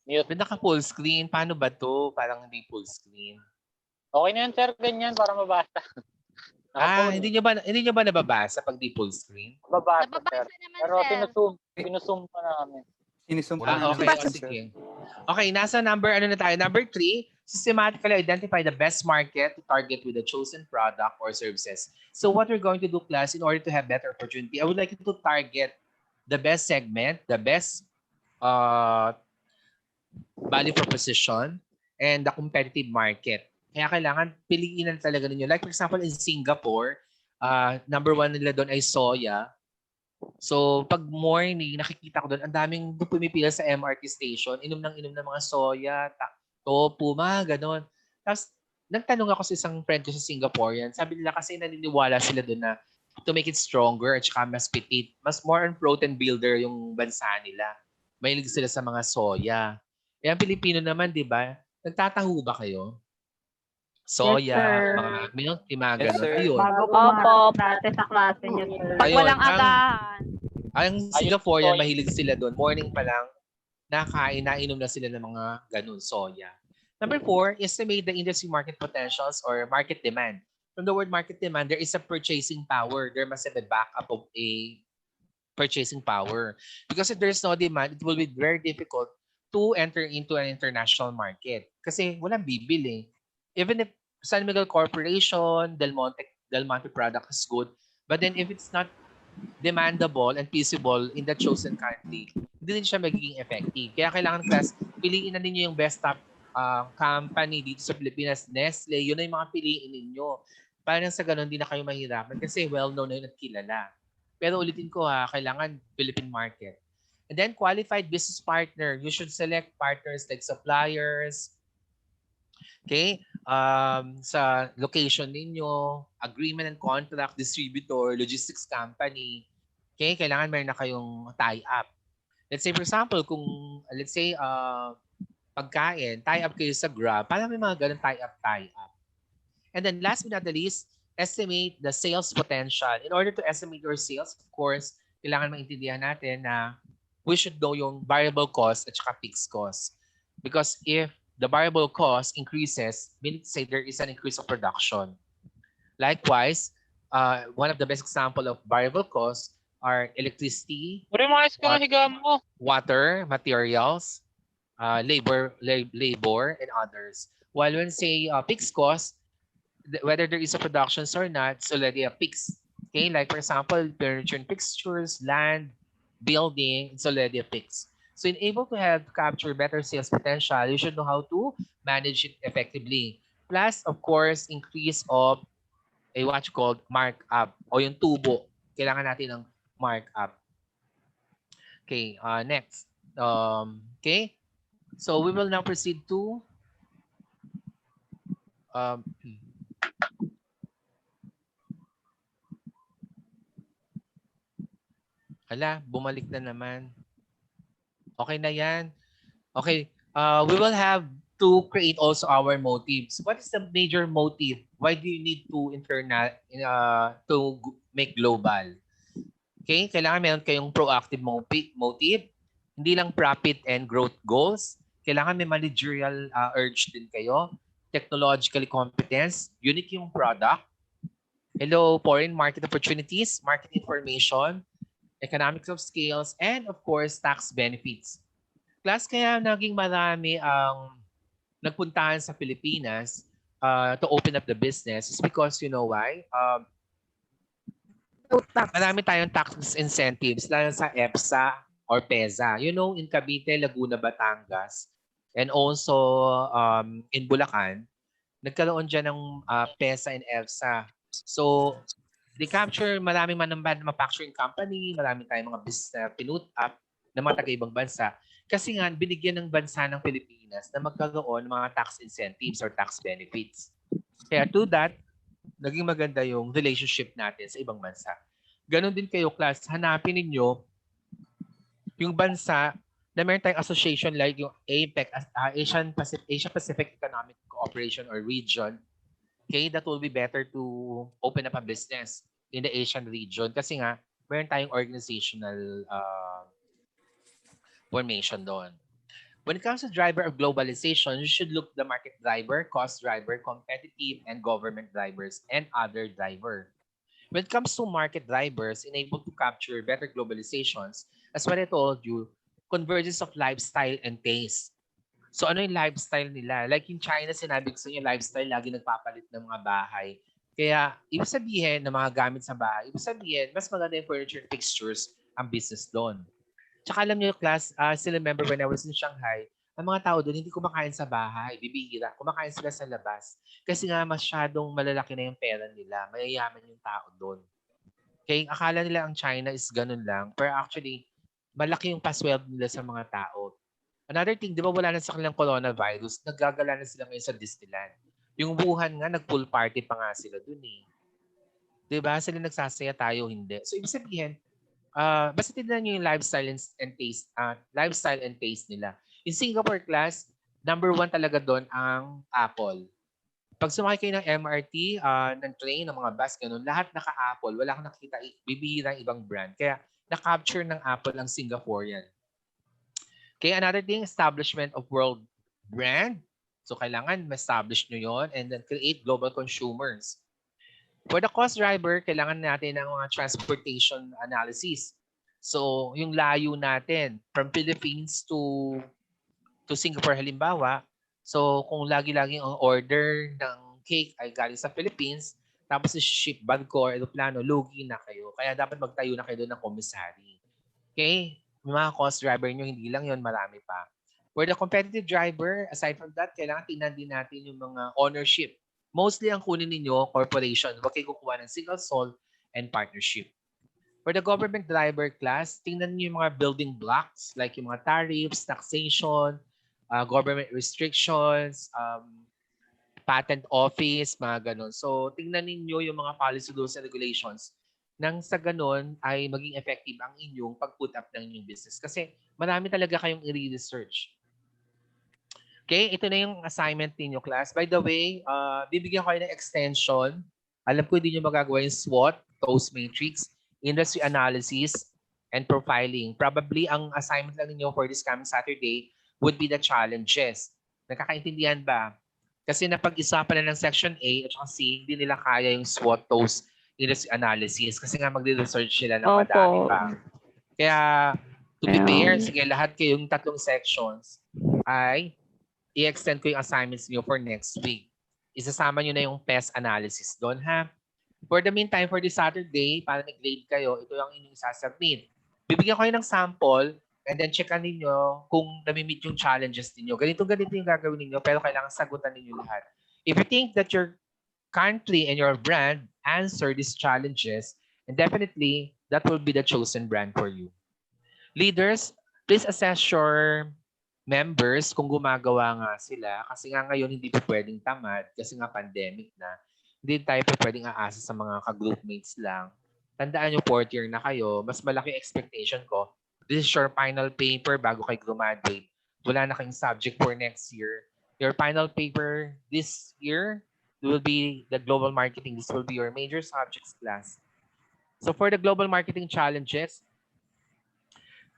Mute. Ba't naka-full screen? Paano ba to? Parang hindi full screen. Okay na yan, sir. Ganyan para mabasa. Hindi nyo ba nababasa pag di full screen? Mababasa, Nababasa sir. naman, Pero sir. pinusum pa namin. Sinisum Okay, sige. Okay, nasa number 3, systematically identify the best market to target with the chosen product or services. So what we're going to do, class, in order to have better opportunity, I would like you to target the best segment, the best value proposition, and the competitive market. Kaya kailangan piliin na talaga ninyo. Like for example, in Singapore, number 1 nila doon ay soya. So pag morning, nakikita ko doon, ang daming pumipila sa MRT station, inom ng mga soya, tofu, mga ganon. Tapos nagtanong ako sa isang friend ko sa Singaporean, sabi nila kasi naniniwala sila doon na to make it stronger at saka mas petite, mas more on protein builder yung bansa nila. Mahilig sila sa mga soya. Eh ang Pilipino naman, di ba? Nagtataho ba kayo? Soya, mga milk, mga ganun. Ayun. Bago pumasok dati sa klase niyo, sir. Pag walang agahan. Ang Singaporean, mahilig sila doon. Morning pa lang, nainom na sila ng mga ganun, soya. Number 4, estimate the industry market potentials or market demand. From the word market demand, there is a purchasing power. There must have a backup of a purchasing power. Because if there's no demand, it will be very difficult to enter into an international market. Kasi walang bibili. Even if San Miguel Corporation, Del Monte product is good, but then if it's not demandable and feasible in the chosen country, hindi din siya magiging effective. Kaya kailangan, class, piliin na ninyo yung best top company dito sa Pilipinas. Nestle, yun na yung mga piliin ninyo. Para sa ganun, hindi na kayo mahirapan kasi well-known na yun at kilala. Pero ulitin ko kailangan Philippine market. And then qualified business partner. You should select partners like suppliers, okay? Sa location ninyo, agreement and contract, distributor, logistics company. Okay? Kailangan meron na kayong tie-up. Let's say, for example, kung, pagkain, tie-up kayo sa Grab, parang may mga ganun tie-up. And then last but not the least, estimate the sales potential. In order to estimate your sales, of course, kailangan maintindihan natin na we should know yung variable cost at saka fixed cost. Because if the variable cost increases, meaning to say there is an increase of production. Likewise, one of the best example of variable costs are electricity, water, materials, labor, and others. While when say fixed cost, whether there is a production or not, it's already a fixed. Okay, like for example, furniture and fixtures, land, building, it's already a fixed. So in able to have capture better sales potential, you should know how to manage it effectively. Plus, of course, increase of what you called markup o yung tubo. Kailangan natin ng markup. Okay, next. Okay, so we will now proceed to bumalik na naman. Okay na yan. Okay, we will have to create also our motives. What is the major motive? Why do you need to to make global? Okay, kailangan meron kayong proactive motive. Hindi lang profit and growth goals. Kailangan may managerial urge din kayo. Technologically competence, unique yung product. Hello, foreign market opportunities, market information, economics of scales, and of course, tax benefits. Class, kaya naging marami ang nagpuntahan sa Pilipinas to open up the business is because you know why? Marami tayong tax incentives lalo sa EPSA or PEZA. You know, in Cavite, Laguna, Batangas, and also in Bulacan, nagkaroon dyan ng PEZA and EPSA. So, they capture maraming manufacturing company, maraming tayong mga business na pinut up ng mga taga-ibang bansa. Kasi nga, binigyan ng bansa ng Pilipinas na magkaroon ng mga tax incentives or tax benefits. Kaya to that, naging maganda yung relationship natin sa ibang bansa. Ganon din kayo, class. Hanapin ninyo yung bansa na meron tayong association like yung APEC, Asia Pacific Economic Cooperation or region. Okay, that will be better to open up a business in the Asian region kasi nga meron tayong organizational formation doon. When it comes to driver of globalization, you should look the market driver, cost driver, competitive, and government drivers, and other driver. When it comes to market drivers, enable to capture better globalizations, as what I told you, convergence of lifestyle and taste. So ano yung lifestyle nila? Like in China, sinabi ko sa inyo, lifestyle, lagi nagpapalit ng mga bahay. Kaya, ibig sabihin ng mga gamit sa bahay, ibig sabihin, mas maganda yung furniture fixtures ang business doon. Tsaka alam niyo, class, still remember when I was in Shanghai, ang mga tao doon hindi kumakain sa bahay, bibihira. Kumakain sila sa labas. Kasi nga masyadong malalaki na yung pera nila. Mayayaman yung tao doon. Okay, akala nila ang China is ganun lang. Pero actually, malaki yung pasweld nila sa mga tao. Another thing, di ba wala na sa kanilang coronavirus, naggagala na sila ngayon sa Disneyland. Yung Wuhan nga, nag-pool party pa nga sila dun eh. Di ba? Sila nagsasaya, tayo hindi. So, ibig sabihin, basta tignan nyo yung lifestyle and taste nila. In Singapore class, number 1 talaga doon ang Apple. Pag sumakay kayo ng MRT, ng train, ng mga bus, ganun, lahat naka-Apple. Wala kang nakita, bibihira ang ibang brand. Kaya, na-capture ng Apple ang Singaporean. Okay, another thing, establishment of world brand. So, kailangan ma-establish nyo yon and then create global consumers. For the cost driver, kailangan natin ng mga transportation analysis. So, yung layo natin from Philippines to Singapore halimbawa. So, kung lagi-lagi ang order ng cake ay galing sa Philippines, tapos ship barko or aeroplano, lugi na kayo. Kaya dapat magtayo na kayo doon ng commissary. Okay? Yung mga cost driver nyo, hindi lang yon, marami pa. For the competitive driver, aside from that, kailangan tingnan din natin yung mga ownership. Mostly ang kunin ninyo, corporation. Huwag kayo kukuha ng single sole and partnership. For the government driver class, tingnan niyo yung mga building blocks like yung mga tariffs, taxation, government restrictions, patent office, mga ganun. So, tingnan niyo yung mga policy rules and regulations nang sa ganun ay maging effective ang inyong pag-put up ng inyong business. Kasi marami talaga kayong i-research. Okay, ito na yung assignment ninyo, class. By the way, bibigyan ko kayo ng extension. Alam ko hindi nyo magagawa yung SWOT, TOES matrix, industry analysis, and profiling. Probably ang assignment lang ninyo for this coming Saturday would be the challenges. Nakakaintindihan ba? Kasi napag-isapan na ng section A at C, hindi nila kaya yung SWOT, TOES, industry analysis kasi nga magre-research sila ng madami pa. Kaya to be fair, sige lahat kayong 3 sections ay i-extend ko yung assignments niyo for next week. Isasama niyo na yung PES analysis doon ha. For the meantime, for this Saturday, para mag-grade kayo, ito yung inyong isasubmit. Bibigyan ko kayo ng sample and then checkan ninyo kung nami-meet yung challenges ninyo. Ganito yung gagawin ninyo pero kailangan sagutan ninyo lahat. If you think that your country and your brand answer these challenges, and definitely that will be the chosen brand for you. Leaders, please assess your members kung gumagawa nga sila kasi nga ngayon hindi pa pwedeng tamad kasi nga pandemic na. Hindi tayo pa pwedeng aasa sa mga ka-groupmates lang. Tandaan nyo, 4th year na kayo, mas malaki expectation ko. This is your final paper bago kayo graduate. Wala na kayong subject for next year. Your final paper this year will be the global marketing. This will be your major subjects class. So for the global marketing challenges,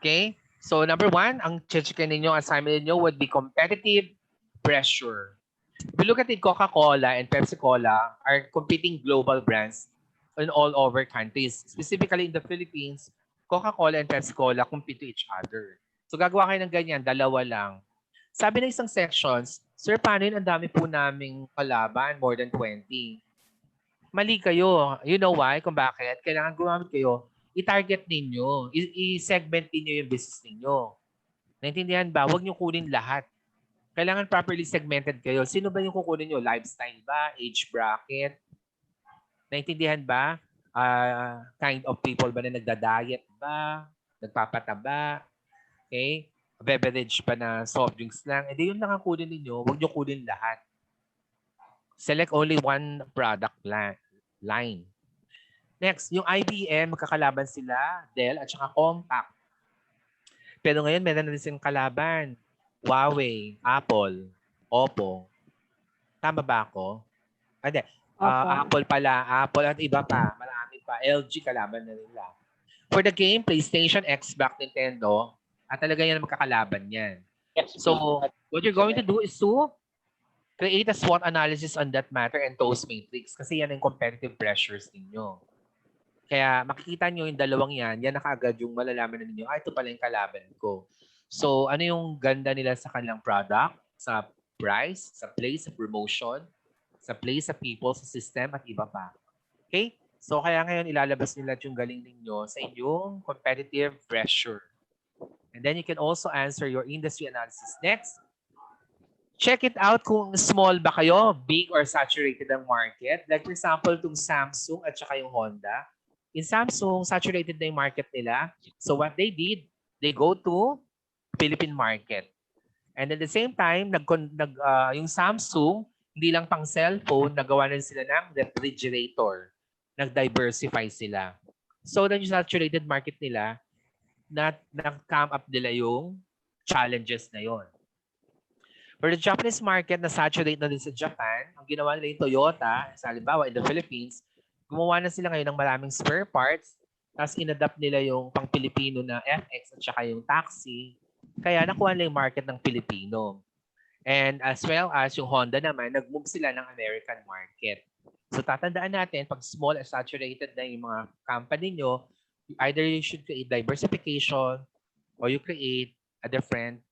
okay, so number 1, ang checkin ninyo, assignment ninyo would be competitive pressure. If you look at it, Coca-Cola and Pepsi-Cola are competing global brands in all over countries. Specifically in the Philippines, Coca-Cola and Pepsi-Cola compete to each other. So gagawa kayo ng ganyan, 2 lang. Sabi ng isang sections, Sir, paano yun? Ang dami po naming kalaban, more than 20. Mali kayo. You know why? Kung bakit? Kailangan gumamit kayo. I-target ninyo. I-segment ninyo yung business ninyo. Naintindihan ba? Huwag nyo kunin lahat. Kailangan properly segmented kayo. Sino ba yung kukunin nyo? Lifestyle ba? Age bracket? Naintindihan ba? Kind of people ba na nagda-diet ba? Nagpapataba? Okay? Beverage pa na soft drinks lang. Hindi yun lang ang kunin ninyo. Huwag nyo kunin lahat. Select only one product line. Next, yung IBM, magkakalaban sila, Dell at saka Compaq. Pero ngayon, meron na rin silang kalaban. Huawei, Apple, Oppo. Tama ba ako? Hindi. Apple pala. Apple at iba pa. Marami pa. LG, kalaban na nila. For the game, PlayStation, Xbox, Nintendo, at talaga yan magkakalaban yan. Yes, So what you're going to do is to create a SWOT analysis on that matter and TOES matrix kasi yan ang competitive pressures ninyo. Kaya makikita nyo yung dalawang yan na kaagad yung malalaman na ninyo, ito pala yung kalaban ko. So ano yung ganda nila sa kanilang product, sa price, sa place, sa promotion, sa place, sa people, sa system, at iba pa. Okay? So kaya ngayon ilalabas nila yung galing ninyo sa inyong competitive pressure. And then you can also answer your industry analysis. Next, check it out kung small ba kayo, big or saturated ang market. Like for example, itong Samsung at saka yung Honda. In Samsung, saturated na yung market nila. So what they did, they go to Philippine market. And at the same time, yung Samsung, hindi lang pang cellphone, nagawa na sila ng refrigerator. Nag-diversify sila. So then yung saturated market nila, na-come up nila yung challenges na yon. For the Japanese market na saturate na din sa Japan, ang ginawa nila yung Toyota, sa halimbawa in the Philippines, gumawa na sila ngayon ng maraming spare parts, tapos inadapt nila yung pang-Pilipino na FX at saka yung taxi, kaya nakuha nila yung market ng Pilipino. And as well as yung Honda naman, nag-move sila ng American market. So tatandaan natin, pag small and saturated na yung mga company nyo, either you should create diversification or you create a different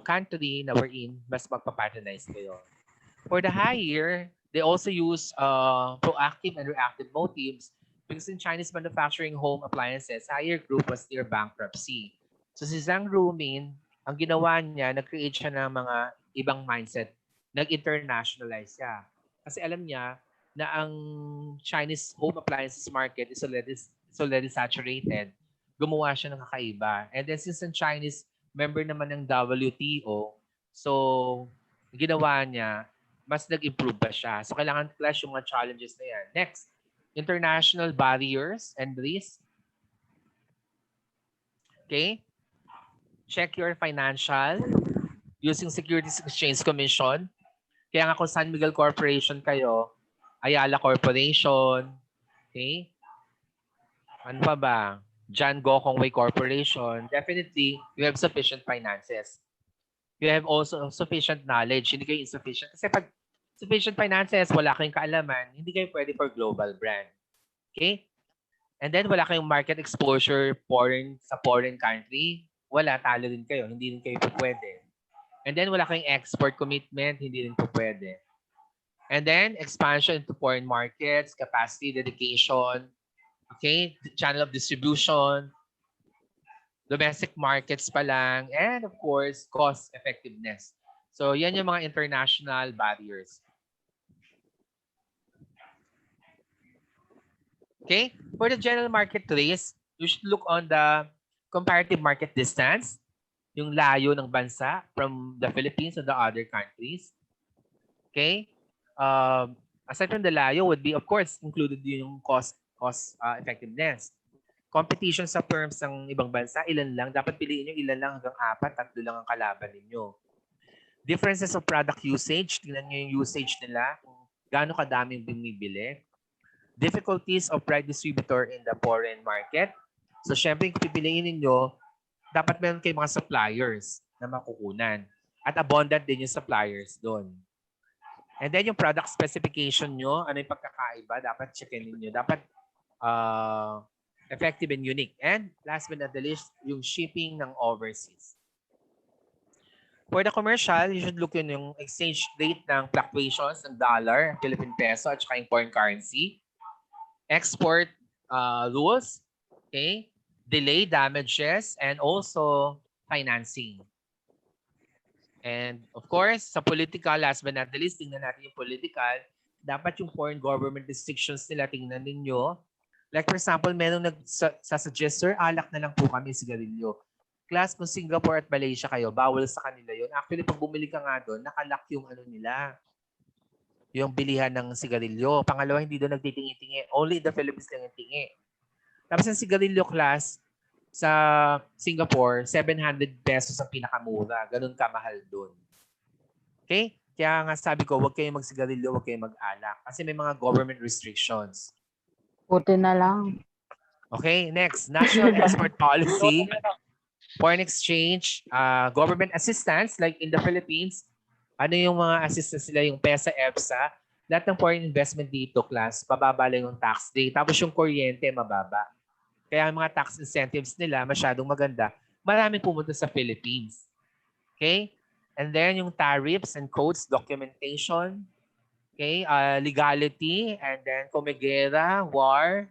country na we're in, mas magpapatronize kayo. For the higher, they also use proactive and reactive motives because in Chinese manufacturing home appliances, higher group was near bankruptcy. So si Zhang Rumin, ang ginawa niya, nag-create siya ng mga ibang mindset. Nag-internationalize siya. Kasi alam niya na ang Chinese home appliances market is already saturated. Gumawa siya ng kakaiba. And then since ang Chinese member naman ng WTO, so ginawa niya, mas nag-improve pa siya. So kailangan clash yung mga challenges na yan. Next, international barriers and risks. Okay? Check your financial using Securities Exchange Commission. Kaya nga kung San Miguel Corporation kayo, Ayala Corporation, okay? Ano pa ba? John Gokong Wei Corporation, definitely you have sufficient finances. You have also sufficient knowledge. Hindi kayo insufficient. Kasi pag sufficient finances, wala kayong kaalaman, hindi kayo pwede for global brand. Okay? And then wala kayong market exposure sa foreign country, wala, talo din kayo. Hindi rin kayo pwede. And then wala kayong export commitment, hindi rin pwede. And then expansion into foreign markets, capacity, dedication, okay, channel of distribution, domestic markets pa lang, and of course, cost effectiveness. So yan yung mga international barriers. Okay, for the general market race, you should look on the comparative market distance, yung layo ng bansa from the Philippines and the other countries. Okay, aside from the layo would be, of course, included yung cost effectiveness. Competition sa firms ng ibang bansa, ilan lang. Dapat piliin nyo ilan lang hanggang 4, 3 lang ang kalaban ninyo. Differences of product usage, tingnan nyo yung usage nila, kung gaano kadaming bumibili. Difficulties of private distributor in the foreign market. So syempre, kung pipiliin ninyo, dapat meron kayong mga suppliers na makukunan. At abundant din yung suppliers doon. And then yung product specification nyo, ano yung pagkakaiba, dapat checkin ninyo. Dapat effective and unique. And last but not the least, yung shipping ng overseas. For the commercial, you should look in yung exchange rate ng fluctuations ng dollar, Philippine peso, at saka yung foreign currency. Export rules, okay? Delay damages, and also financing. And of course, sa political, last but not the least, tingnan natin yung political. Dapat yung foreign government restrictions nila, tingnan ninyo. Like for example, merong nagsasuggest, sir, alak na lang po kami sigarilyo. Class, kung Singapore at Malaysia kayo, bawal sa kanila yun. Actually, pag bumili ka nga doon, nakalock yung ano nila. Yung bilihan ng sigarilyo. Pangalawa, hindi doon nagtitingi-tingi. Only the Philippines lang yung tingi. Tapos ang sigarilyo class, sa Singapore, 700 pesos ang pinakamura. Ganun kamahal doon. Okay? Kaya nga sabi ko, huwag kayong magsigarilyo, huwag kayong mag-alak. Kasi may mga government restrictions. Buti na lang. Okay, next. National Export Policy. Foreign exchange, government assistance like in the Philippines, ano yung mga assistance nila, yung PESA, EPSA, lahat ng foreign investment dito, class, mababa lang yung tax rate. Tapos yung kuryente, mababa. Kaya ang mga tax incentives nila masyadong maganda. Maraming pumunta sa Philippines. Okay? And then yung tariffs and codes, documentation, okay, legality, and then kung may gera, war,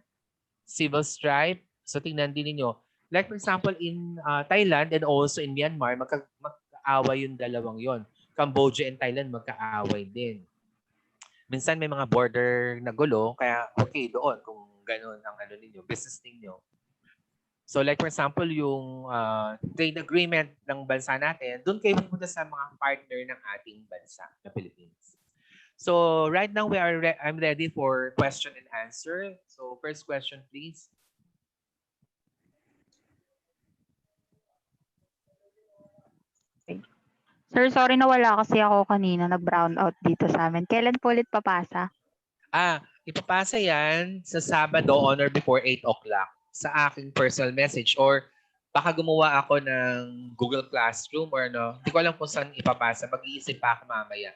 civil strife. So tingnan din niyo. Like for example, in Thailand and also in Myanmar, magkaaway yung dalawang yon. Cambodia and Thailand magkaaway din. Minsan may mga border na gulo, kaya okay doon kung gano'n ang ano ninyo, business ninyo. So like for example, yung trade agreement ng bansa natin, doon kayo pupunta sa mga partner ng ating bansa na Philippines. So right now I'm ready for question and answer. So first question please. Sir, sorry na wala kasi ako kanina. Nag-brown out dito sa amin. Kailan po ulit papasa? Ipapasa yan sa Sabado on or before 8 o'clock sa aking personal message or baka gumawa ako ng Google Classroom or no. Hindi ko alam kung saan ipapasa. Mag-iisip pa ako mamaya.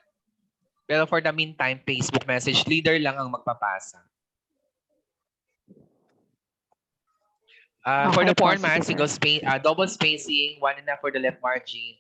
Pero for the meantime, Facebook message leader lang ang magpapasa. For Okay the po, format, sige, sir. double spacing, 1.5 for the left margin,